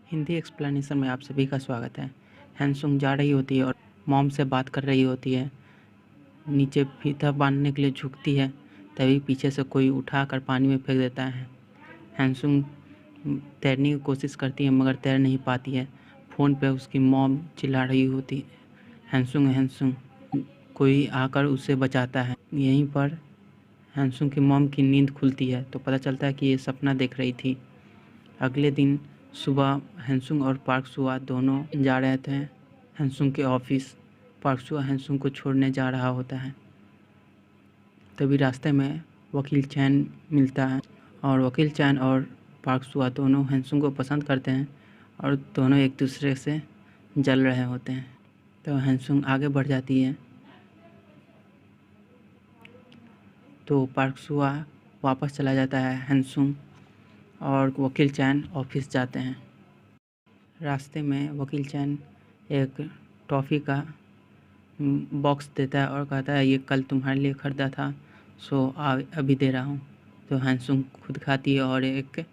Hindi explanation में आप सभी का स्वागत है। हैंसुंग जा रही होती है और मॉम से बात कर रही होती है। नीचे फीता बांधने के लिए झुकती है, तभी पीछे से कोई उठाकर पानी में फेंक देता है। हैंसुंग तैरने की कोशिश करती है मगर तैर नहीं पाती है। फ़ोन पे उसकी मॉम चिल्ला रही होती है, हैंसुंग हैंसुंग। कोई आकर उसे बचाता है। यहीं पर हैंसुंग की मॉम की नींद खुलती है तो पता चलता है कि ये सपना देख रही थी। अगले दिन सुबह हैंसुंग और पार्क सुआ दोनों जा रहे थे हैंसुंग के ऑफिस। पार्क सुआ हैंसुंग को छोड़ने जा रहा होता है, तभी रास्ते में वकील चैन मिलता है और वकील चैन और पार्क सुआ दोनों हैंसुंग को पसंद करते हैं और दोनों एक दूसरे से जल रहे होते हैं। तो हैंसुंग आगे बढ़ जाती है तो पार्क सुआ वापस चला जाता है। हैंसुंग और वकील चैन ऑफिस जाते हैं। रास्ते में वकील चैन एक टॉफ़ी का बॉक्स देता है और कहता है ये कल तुम्हारे लिए ख़रीदा था, सो अभी दे रहा हूँ। तो हैंसुंग खुद खाती है और एक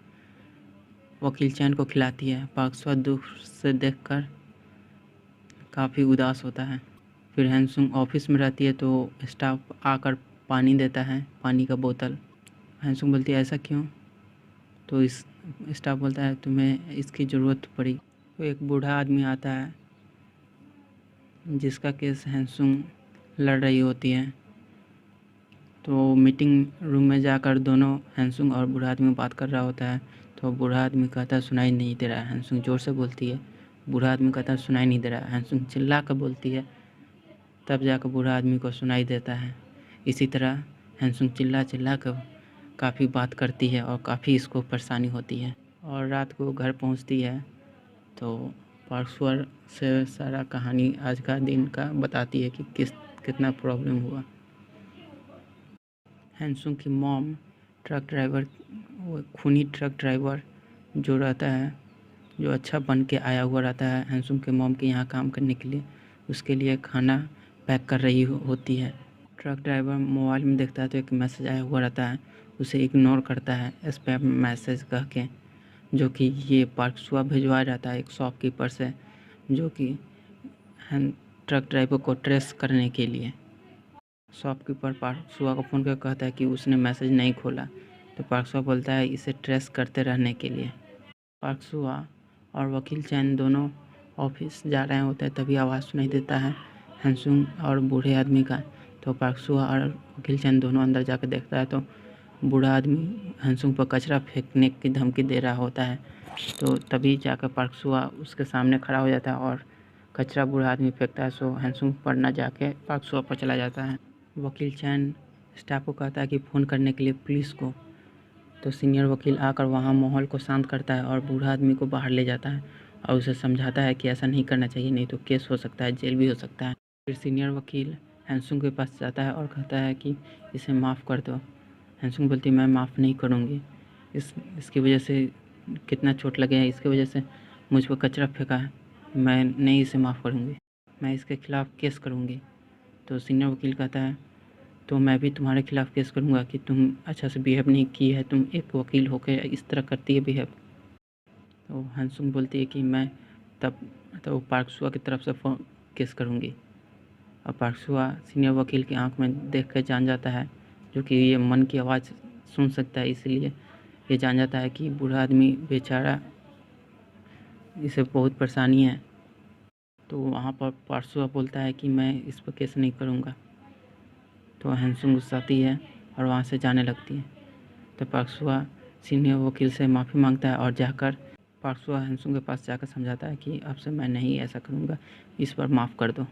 वकील चैन को खिलाती है। पार्क सुआ दुख से देखकर काफ़ी उदास होता है। फिर हैंसुंग ऑफिस में रहती है तो स्टाफ आकर पानी देता है, पानी का बोतल। हैंसुंग बोलती है ऐसा क्यों? तो इस स्टाफ बोलता है तुम्हें इसकी ज़रूरत पड़ी। तो एक बूढ़ा आदमी आता है जिसका केस हैंसुंग लड़ रही होती है। तो मीटिंग रूम में जाकर दोनों हैंसुंग और बूढ़ा आदमी बात कर रहा होता है। तो बूढ़ा आदमी कहता है सुनाई नहीं दे रहा है। हैंसुंग ज़ोर से बोलती है, बूढ़ा आदमी कहता है सुनाई नहीं दे रहा है। हैंसुंग चिल्ला कर बोलती है, तब जाकर बूढ़ा आदमी को सुनाई देता है। इसी तरह हैंसुंग चिल्ला चिल्ला कर काफ़ी बात करती है और काफ़ी इसको परेशानी होती है। और रात को घर पहुंचती है तो पार्कस्वर से सारा कहानी आज का दिन का बताती है कि कितना प्रॉब्लम हुआ। हैंसुंग की मॉम ट्रक ड्राइवर, वो खूनी ट्रक ड्राइवर जो रहता है, जो अच्छा बन के आया हुआ रहता है हैंसुंग के मॉम के यहाँ काम करने के लिए, उसके लिए खाना पैक कर रही होती है। ट्रक ड्राइवर मोबाइल में देखता है तो एक मैसेज आया हुआ रहता है, उसे इग्नोर करता है स्पैम मैसेज कह के, जो कि ये पार्क सुआ भिजवाया जाता है एक शॉपकीपर से, जो कि ट्रक ड्राइवर को ट्रेस करने के लिए। शॉपकीपर पार्क सुआ को फ़ोन कर कहता है कि उसने मैसेज नहीं खोला। तो पार्क सुआ बोलता है इसे ट्रेस करते रहने के लिए। पार्क सुआ और वकील चैन दोनों ऑफिस जा रहे होते हैं, तभी आवाज़ सुनाई देता है हैंसुंग और बूढ़े आदमी का। तो पार्क सुआ और वकील चैन दोनों अंदर जाकर देखता है तो बूढ़ा आदमी हैंसुंग पर कचरा फेंकने की धमकी दे रहा होता है। तो तभी जाकर पार्क सुआ उसके सामने खड़ा हो जाता है और कचरा बूढ़ा आदमी फेंकता है। सो हैंसुंग पर न जाके पार्क सुआ पर चला जाता है। वकील चैन स्टाफ को कहता है कि फ़ोन करने के लिए पुलिस को। तो सीनियर वकील आकर वहाँ माहौल को शांत करता है और बूढ़ा आदमी को बाहर ले जाता है और उसे समझाता है कि ऐसा नहीं करना चाहिए, नहीं तो केस हो सकता है, जेल भी हो सकता है। फिर सीनियर वकील हैंसुंग के पास जाता है और कहता है कि इसे माफ़ कर दो। हैंसुंग बोलती है मैं माफ़ नहीं करूँगी, इसकी वजह से कितना चोट लगे है, इसकी वजह से मुझ पर कचरा फेंका है, मैं नहीं इसे माफ़ करूँगी, मैं इसके खिलाफ़ केस करूँगी। तो सीनियर वकील कहता है तो मैं भी तुम्हारे खिलाफ़ केस करूँगा कि तुम अच्छा से बिहेव नहीं की है, तुम एक वकील होकर इस तरह करती है बिहेव। तो हैंसुंग बोलती है कि मैं तब तो पार्क सुआ की तरफ से केस करूँगी। और पार्क सुआ सीनियर वकील की आंख में देख कर जान जाता है, जो कि ये मन की आवाज़ सुन सकता है, इसलिए ये जान जाता है कि बूढ़ा आदमी बेचारा, इसे बहुत परेशानी है। तो वहाँ पर पार्क सुआ बोलता है कि मैं इस पर केस नहीं करूँगा। तो हैंसुंग गुस्साती है और वहाँ से जाने लगती है। तो पार्क सुआ सीनियर वकील से माफ़ी मांगता है और जाकर पार्क सुआ हैंसुंग के पास जाकर समझाता है कि अब से मैं नहीं ऐसा करूँगा, इस बार माफ़ कर दो।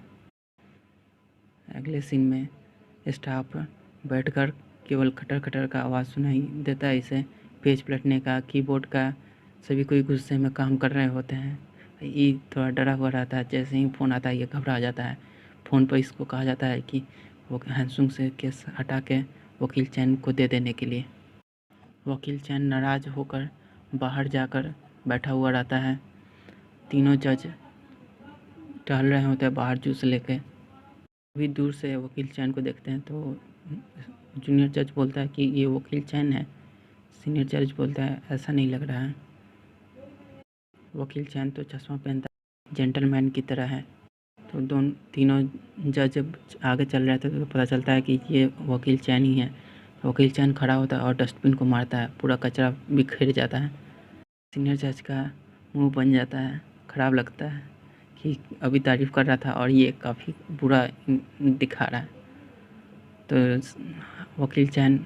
अगले सीन में स्टाफ बैठकर केवल खटर खटर का आवाज़ सुनाई देता है, इसे पेज पलटने का, कीबोर्ड का। सभी कोई गुस्से में काम कर रहे होते हैं। ये थोड़ा डरा हुआ रहता है, जैसे ही फ़ोन आता है ये घबरा जाता है। फ़ोन पर इसको कहा जाता है कि वो हैंसुंग से केस हटा के वकील चैन को दे देने के लिए। वकील चैन नाराज़ होकर बाहर जाकर बैठा हुआ रहता है। तीनों जज टहल रहे होते हैं बाहर जूस लेके। अभी दूर से वकील चैन को देखते हैं तो जूनियर जज बोलता है कि ये वकील चैन है। सीनियर जज बोलता है ऐसा नहीं लग रहा है। वकील चैन तो चश्मा पहनता है, जेंटलमैन की तरह है। तो तीनों जज जब आगे चल रहे थे तो पता चलता है कि ये वकील चैन ही है। वकील चैन खड़ा होता है और डस्टबिन को मारता है, पूरा कचरा बिखर जाता है। सीनियर जज का मुंह बन जाता है, ख़राब लगता है कि अभी तारीफ़ कर रहा था और ये काफ़ी बुरा दिखा रहा है। तो वकील चैन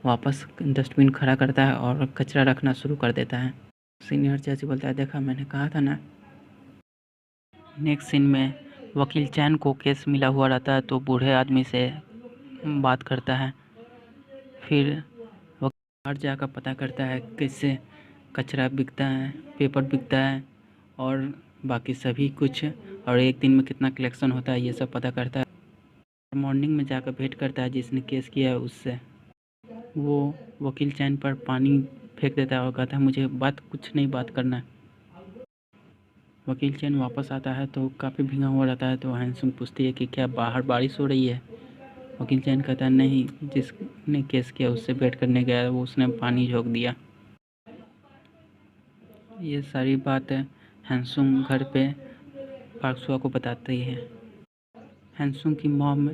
वापस डस्टबिन खड़ा करता है और कचरा रखना शुरू कर देता है। सीनियर जज बोलता है, देखा मैंने कहा था ना। नेक्स्ट सीन में वकील चैन को केस मिला हुआ रहता है तो बूढ़े आदमी से बात करता है। फिर वकील बाहर जाकर पता करता है कैसे कचरा बिकता है, पेपर बिकता है और बाकी सभी कुछ, और एक दिन में कितना कलेक्शन होता है ये सब पता करता है। मॉर्निंग में जाकर भेंट करता है जिसने केस किया है उससे। वो वकील चैन पर पानी फेंक देता है और कहता है, मुझे कुछ नहीं बात करना है। वकील चैन वापस आता है तो काफ़ी भीगा हुआ रहता है। तो हैंसुम पूछती है कि क्या बाहर बारिश हो रही है। वकील चैन कहता है, नहीं, जिसने केस किया उससे भेंट करने गया वो उसने पानी झोंक दिया। ये सारी बात हैंसुम घर पे पार्क सुआ को बताती है। हैंसुम की मॉम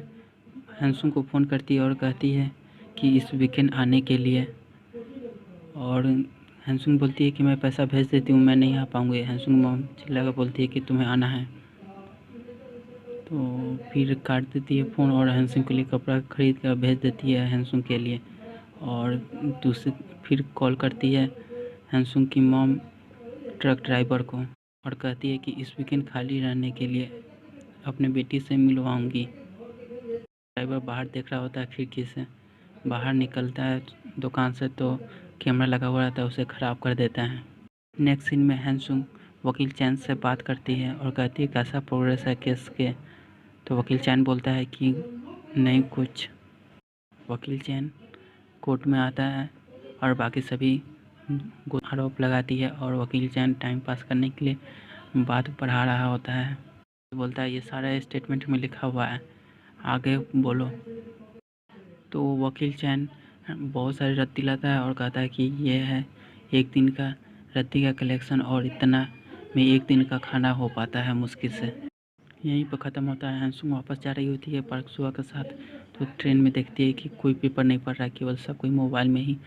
हैंसुम को फ़ोन करती है और कहती है कि इस वीकेंड आने के लिए, और हैंसुम बोलती है कि मैं पैसा भेज देती हूँ, मैं नहीं आ पाऊँगी। हैंसुम मॉम चिल्लाकर बोलती है कि तुम्हें आना है। तो फिर काट देती है फ़ोन और हैंसुम के लिए कपड़ा खरीद कर भेज देती है हैंसुम के लिए। और फिर कॉल करती है हैंसुम की मॉम ट्रक ड्राइवर को और कहती है कि इस वीकेंड खाली रहने के लिए अपने बेटी से मिलवाऊंगी। ड्राइवर बाहर देख रहा होता है खिड़की से, बाहर निकलता है दुकान से तो कैमरा लगा हुआ रहता है, उसे ख़राब कर देता है। नेक्स्ट सीन में हैंसुम वकील चैन से बात करती है और कहती है कैसा प्रोग्रेस है केस के। तो वकील चैन बोलता है कि नहीं कुछ। वकील चैन कोर्ट में आता है और बाकी सभी आरोप लगाती है और वकील चैन टाइम पास करने के लिए बात बढ़ा रहा होता है। बोलता है, ये सारा स्टेटमेंट में लिखा हुआ है, आगे बोलो। तो वकील चैन बहुत सारी रद्दी लाता है और कहता है कि ये है एक दिन का रद्दी का कलेक्शन और इतना में एक दिन का खाना हो पाता है मुश्किल से। यहीं पर ख़त्म होता है। हैंसुम वापस जा रही होती है पार्क सुआ के साथ। तो ट्रेन में देखती है कि कोई पेपर नहीं पढ़ रहा है, केवल सब कोई मोबाइल में ही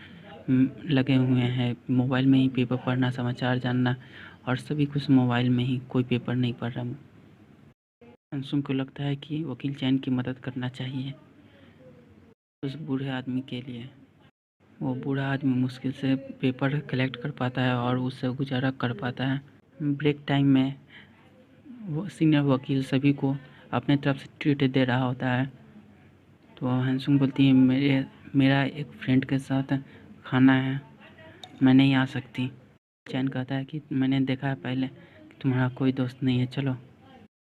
लगे हुए हैं। मोबाइल में ही पेपर पढ़ना, समाचार जानना और सभी कुछ मोबाइल में ही, कोई पेपर नहीं पढ़ रहा। हैंसुम को लगता है कि वकील चैन की मदद करना चाहिए उस बूढ़े आदमी के लिए। वो बूढ़ा आदमी मुश्किल से पेपर कलेक्ट कर पाता है और उससे गुजारा कर पाता है। ब्रेक टाइम में वो सीनियर वकील सभी को अपने तरफ से ट्रीट दे रहा होता है। तो हैंसुम बोलती है, मेरा एक फ्रेंड के साथ खाना है, मैं नहीं आ सकती। चैन कहता है कि मैंने देखा है पहले कि तुम्हारा कोई दोस्त नहीं है, चलो।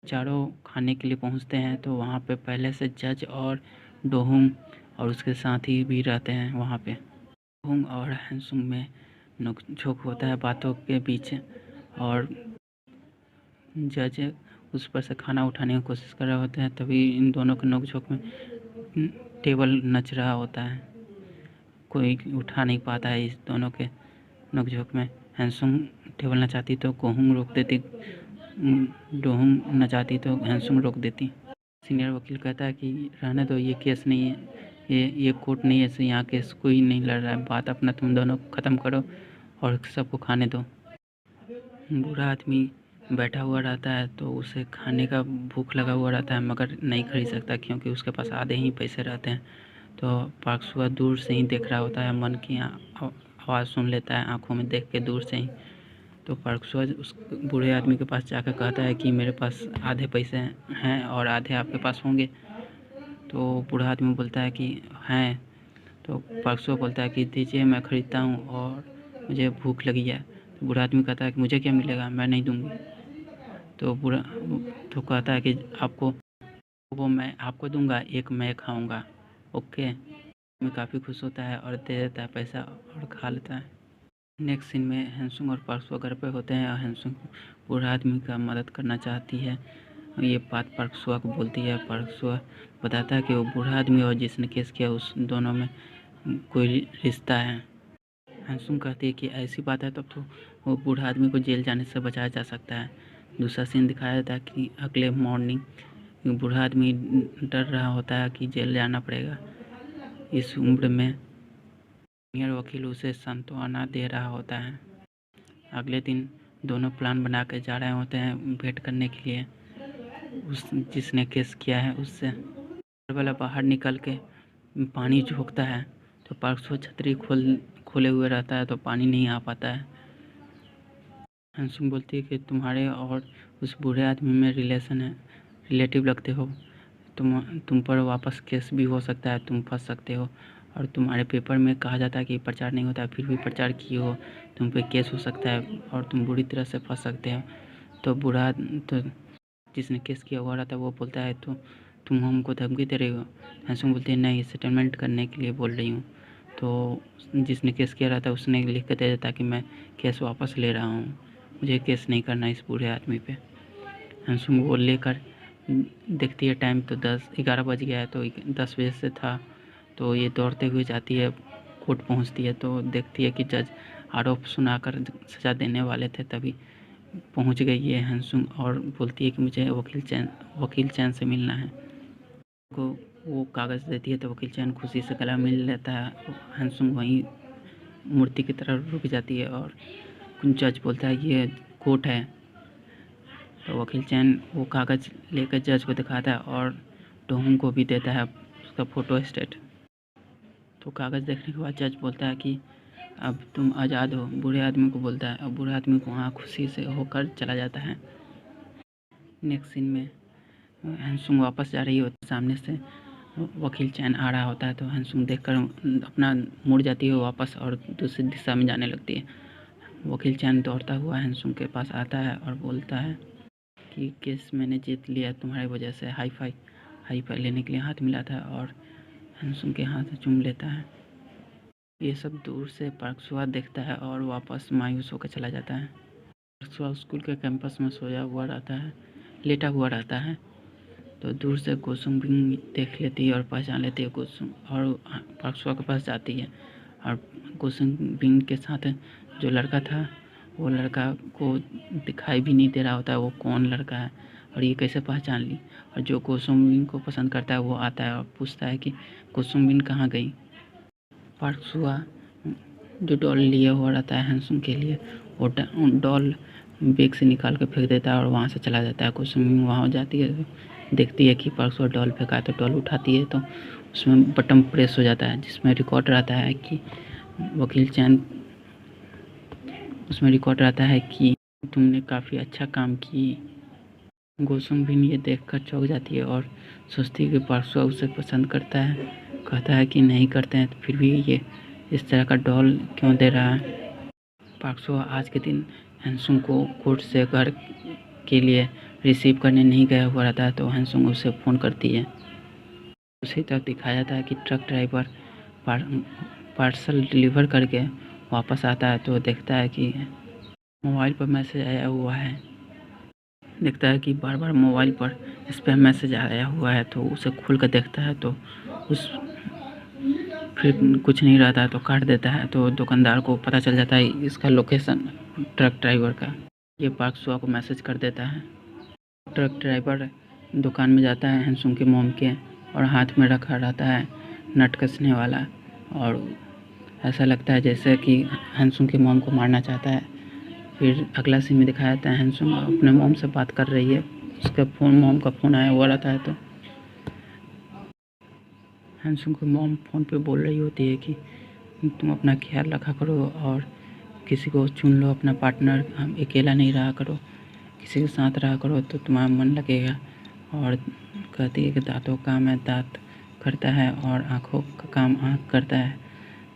चारों खाने के लिए पहुंचते हैं तो वहाँ पे पहले से जज और डोहुंग और उसके साथी भी रहते हैं वहाँ पे। डोहुंग और हैंसुम में नोक-झोंक होता है बातों के बीच और जज उस पर से खाना उठाने की कोशिश कर रहे होते हैं। तभी इन दोनों के नोक-झोंक में टेबल नच रहा होता है, कोई उठा नहीं पाता है। इस दोनों के नोक-झोंक में हैंसुम टेबल नचाती तो डोहुंग रोक देती, डोहुंग नचाती तो हैंसुम रोक देती। सीनियर वकील कहता है कि रहने दो, ये केस नहीं है, ये कोर्ट नहीं है, इससे यहाँ केस कोई नहीं लड़ रहा है, बात अपना तुम दोनों ख़त्म करो और सबको खाने दो। बूढ़ा आदमी बैठा हुआ रहता है तो उसे खाने का भूख लगा हुआ रहता है मगर नहीं खरीद सकता क्योंकि उसके पास आधे ही पैसे रहते हैं। तो पार्क सुआ दूर से ही देख रहा होता है, मन की आवाज़ सुन लेता है आँखों में देख के दूर से ही। तो पार्क सुआ उस बूढ़े आदमी के पास जाकर कहता है कि मेरे पास आधे पैसे हैं और आधे आपके पास होंगे। तो बूढ़ा आदमी बोलता है कि हैं। तो पार्क सुआ बोलता है कि दीजिए, मैं ख़रीदता हूँ और मुझे भूख लगी है। तो बूढ़ा आदमी कहता है कि मुझे क्या मिलेगा, मैं नहीं दूँगी। तो कहता है कि आपको, वो मैं आपको दूंगा, एक मैं खाऊंगा, ओके। मैं काफ़ी खुश होता है और दे देता है पैसा और खा लेता है। नेक्स्ट सीन में हैंसुम और पार्क सुआ घर पे होते हैं और हैंसुम बूढ़ा आदमी का मदद करना चाहती है। ये बात पार्क सुआ को बोलती है। पार्क सुआ बताता है कि वो बूढ़ा आदमी और जिसने केस किया उस दोनों में कोई रिश्ता है। हंसुम कहती है कि ऐसी बात है तब तो वो बूढ़ा आदमी को जेल जाने से बचाया जा सकता है। दूसरा सीन दिखाया जाता है कि अगले मॉर्निंग बूढ़ा आदमी डर रहा होता है कि जेल जाना पड़ेगा। इस उम्र में जूनियर वकील उसे सांत्वना दे रहा होता है। अगले दिन दोनों प्लान बना के जा रहे होते हैं भेंट करने के लिए। उस जिसने केस किया है उससे वाला बाहर निकल के पानी झोंकता है तो परसों छतरी खोले हुए रहता है तो पानी नहीं आ पाता है। हंसुम बोलती है कि तुम्हारे और उस बूढ़े आदमी में रिलेशन है, रिलेटिव लगते हो, तुम पर वापस केस भी हो सकता है, तुम फंस सकते हो। और तुम्हारे पेपर में कहा जाता है कि प्रचार नहीं होता, फिर भी प्रचार किए हो, तुम पे केस हो सकता है और तुम बुरी तरह से फंस सकते हो। तो जिसने केस किया हुआ रहता है वो बोलता है तो तुम हमको धमकी दे रही हो। हंसुम बोलती है नहीं, सेटलमेंट करने के लिए बोल रही हूँ। तो जिसने केस किया रहता है उसने लिख कर दे देता कि मैं केस वापस ले रहा हूँ, मुझे केस नहीं करना इस बूढ़े आदमी पे। हंसुम वो लेकर देखती है टाइम तो 11 बज गया है, तो 10 बजे से था। तो ये दौड़ते हुए जाती है, कोर्ट पहुंचती है तो देखती है कि जज आरोप सुनाकर सज़ा देने वाले थे, तभी पहुंच गई है हंसुम और बोलती है कि मुझे वकील चैन से मिलना है। को वो कागज़ देती है तो वकील चैन खुशी से गला मिल लेता है। हंसुम वहीं मूर्ति की तरह रुक जाती है और जज बोलता है ये कोर्ट है। तो वकील चैन वो कागज़ लेकर जज को दिखाता है और डोहम को भी देता है उसका फ़ोटो स्टेट। तो कागज़ देखने के बाद जज बोलता है कि अब तुम आज़ाद हो, बूढ़े आदमी को बोलता है और बूढ़े आदमी को वहाँ खुशी से होकर चला जाता है। नेक्स्ट सीन में हंसुम वापस जा रही होती है, सामने से वकील चैन आ रहा होता है तो हंसुम देखकर अपना मुड़ जाती है वापस और दूसरी दिशा में जाने लगती है। वकील चैन दौड़ता हुआ हंसुम के पास आता है और बोलता है कि केस मैंने जीत लिया तुम्हारी वजह से। हाई फाई लेने के लिए हाथ मिलाता है और हंसुम के हाथ चूम लेता है। ये सब दूर से परक्सुआ देखता है और वापस मायूस होकर चला जाता है। परक्सुआ स्कूल के कैंपस में सोया हुआ रहता है, लेटा हुआ रहता है। तो दूर से कुसुम भी देख लेती है और पहचान लेती है कुसुम और परक्सुआ के पास जाती है और कुसुम बिंग के साथ जो लड़का था वो लड़का को दिखाई भी नहीं दे रहा होता है वो कौन लड़का है और ये कैसे पहचान ली। और जो कुसुम बिंग को पसंद करता है वो आता है और पूछता है कि कुसुम बिंग कहाँ गई। परक्सुआ जो डॉल लिए हुआ रहता है हंसुम के लिए वो डॉल बैग से निकाल कर फेंक देता है और वहाँ से चला जाता है। कुसुम बिंग वहाँ जाती है, देखती है कि परक्सुआ डॉल फेंका है तो डॉल उठाती है तो उसमें बटन प्रेस हो जाता है जिसमें रिकॉर्ड रहता है कि वकील चैन, उसमें रिकॉर्ड रहता है कि तुमने काफ़ी अच्छा काम की। कुसुम बिंग ये देखकर चौंक जाती है और सोचती है कि परक्सुआ उसे पसंद करता है। कहता है कि नहीं करते हैं तो फिर भी ये इस तरह का डॉल क्यों दे रहा है। परक्सुआ आज के दिन हंसुम को कोर्ट से घर के लिए रिसीव करने नहीं गया हुआ रहता है तो हंसुम उसे फ़ोन करती है। उसी तरह दिखाया जाता है कि ट्रक ड्राइवर पार्सल डिलीवर करके वापस आता है तो देखता है कि मोबाइल पर मैसेज आया हुआ है। देखता है कि बार बार मोबाइल पर स्पैम मैसेज आया हुआ है तो उसे खोल कर देखता है तो उस फिर कुछ नहीं रहता है तो काट देता है। तो दुकानदार को पता चल जाता है इसका लोकेशन ट्रक ड्राइवर का। ये परक्सुआ को मैसेज कर देता है। ट्रक ड्राइवर दुकान में जाता है हंसुम के मोम के और हाथ में रखा रहता है नट कसने वाला और ऐसा लगता है जैसे कि हंसुम के मोम को मारना चाहता है। फिर अगला सीन में दिखाया जाता है हंसुम अपने मोम से बात कर रही है, उसका मोम का फ़ोन आया हुआ रहता है तो हंसुम की मॉम फ़ोन पे बोल रही होती है कि तुम अपना ख्याल रखा करो और किसी को चुन लो अपना पार्टनर, हम अकेला नहीं रहा करो, किसी के साथ रहा करो तो तुम्हारा मन लगेगा। और कहती है कि दांतों का काम है दांत करता है और आँखों का काम आँख करता है,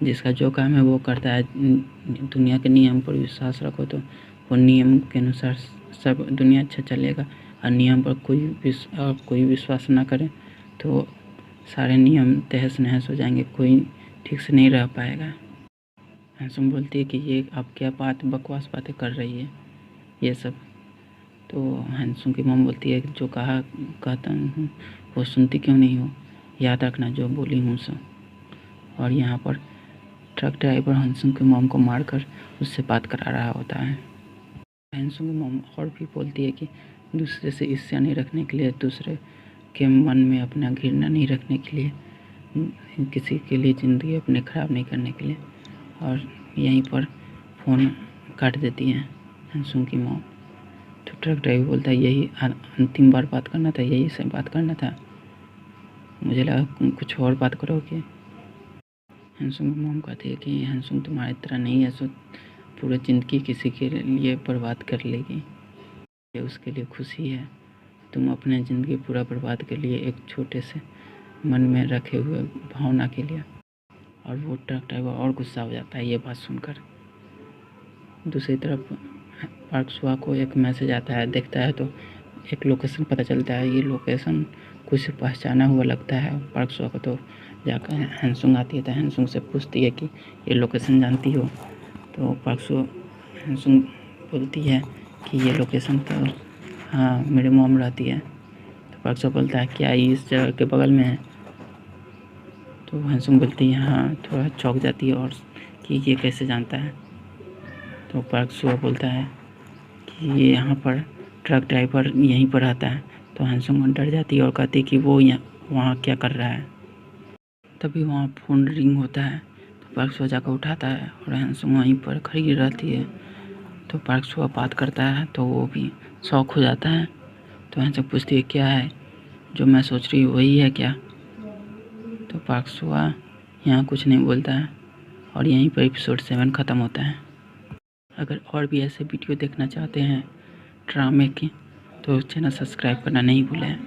जिसका जो काम है वो करता है। दुनिया के नियम पर विश्वास रखो तो वो नियम के अनुसार सब दुनिया अच्छा चलेगा और नियम पर कोई विश्वास ना करे तो सारे नियम तहस नहस हो जाएंगे, कोई ठीक से नहीं रह पाएगा। हंसुम बोलती है कि ये आप क्या बकवास बातें कर रही है ये सब। तो हंसुम की मॉम बोलती है कि जो कहता हूँ वो सुनती क्यों नहीं हो, याद रखना जो बोली हूँ सो। और यहाँ पर ट्रक ड्राइवर हंसुंग की मॉम को मारकर उससे बात करा रहा होता है। हंसुंग की मॉम और भी बोलती है कि दूसरे से ईर्ष्या नहीं रखने के लिए, दूसरे के मन में अपना घृणा नहीं रखने के लिए, किसी के लिए ज़िंदगी अपने ख़राब नहीं करने के लिए। और यहीं पर फ़ोन काट देती है हंसुंग की मॉम। तो ट्रक ड्राइवर बोलता है यही अंतिम बार बात करना था, यही से बात करना था, मुझे लगा कुछ और बात करोगे। हंसुंग की मॉम कहती है कि हंसुंग तुम्हारी तरह नहीं है, सो पूरी ज़िंदगी किसी के लिए बर्बाद कर लेगी, ये उसके लिए खुशी है। तुम अपने ज़िंदगी पूरा बर्बाद के लिए एक छोटे से मन में रखे हुए भावना के लिए। और वो ट्रक ड्राइवर और गुस्सा हो जाता है ये बात सुनकर। दूसरी तरफ पार्क सुआ को एक मैसेज आता है, देखता है तो एक लोकेशन पता चलता है। ये लोकेशन कुछ पहचाना हुआ लगता है पार्क सुआ को। तो जाकर हंसुंग आती है तो हंसुंग से पूछती है कि ये लोकेशन जानती हो। तो पार्क सुआ हंसुंग बोलती है कि ये लोकेशन तो हाँ मेरी मॉम रहती है। तो पार्क सुआ बोलता है क्या इस जगह के बगल में है। तो हंसुंग बोलती है हाँ, थोड़ा चौंक जाती है और कि ये कैसे जानता है। तो पार्क सुआ बोलता है कि ये यहाँ पर ट्रक ड्राइवर यहीं पर आता है। तो हंसुंग डर जाती है और कहती है कि वो वहाँ क्या कर रहा है। तभी वहाँ फ़ोन रिंग होता है। तो पार्क सुआ जाकर उठाता है और हंसुंग वहीं पर खड़ी रहती है। तो पार्क सुआ बात करता है तो वो भी शॉक हो जाता है। तो हंसुंग पूछती है क्या है, जो मैं सोच रही हूँ वही है क्या। तो पार्क सुआ यहाँ कुछ नहीं बोलता है और यहीं पर एपिसोड 7 ख़त्म होता है। अगर और भी ऐसे वीडियो देखना चाहते हैं ड्रामे की तो चैनल सब्सक्राइब करना नहीं भूलें।